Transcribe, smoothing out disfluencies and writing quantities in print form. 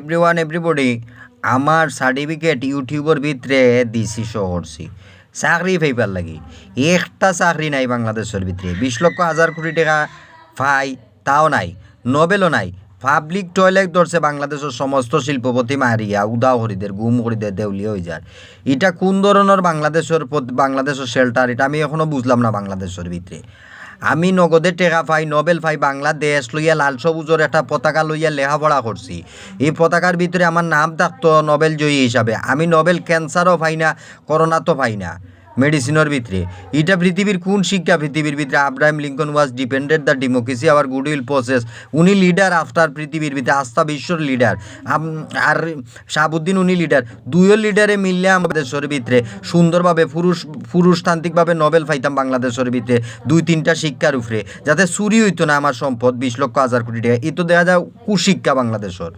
Everyone everybody আমার certificate ইউটিউবের ভিতরে দিছি শো করছি চাকরি পাইবার লাগি একটা চাকরি নাই বাংলাদেশের ভিতরে 20 লক্ষ হাজার কোটি টাকা পাই তাও নাই নোবেলও নাই পাবলিক টয়লেট ধরছে বাংলাদেশের সমস্ত শিল্পপতি মারিয়া উদাও হরিদের গুম হরিদের দেউলিয়া হয়ে যায় এটা কোন ধরনের বাংলাদেশের শেল্টার এটা আমি এখনো বুঝলাম না বাংলাদেশের ভিতরে আমি নগদে টেকা পাই নোবেল পাই বাংলাদেশ লইয়া লাল সবুজের একটা পতাকা লইয়া লেখাপড়া করছি এই পতাকার ভিতরে আমার নাম থাকতো নোবেল জয়ী হিসাবে আমি নোবেল ক্যান্সারও পাই না করোনা তো পাই না মেডিসিনের ভিতরে এটা পৃথিবীর কোন শিক্ষা পৃথিবীর ভিতরে Abraham Lincoln was depended the democracy our goodwill process উনি লিডার আফটার পৃথিবীর ভিতরে আস্থা বিশ্বর লিডার আর শাহাবুদ্দিন উনি লিডার দুইও লিডারে মিললে আমাদের দেশের ভিতরে সুন্দরভাবে পুরুষতান্ত্রিকভাবে নোবেল পাইতাম বাংলাদেশের ভিতরে 2-3টা শিক্ষার উপরে যাতে চুরি হইতো না আমার সম্পদ 20 লক্ষ হাজার কোটি টাকা এই তো দেখা যায় কুশিক্ষা বাংলাদেশের।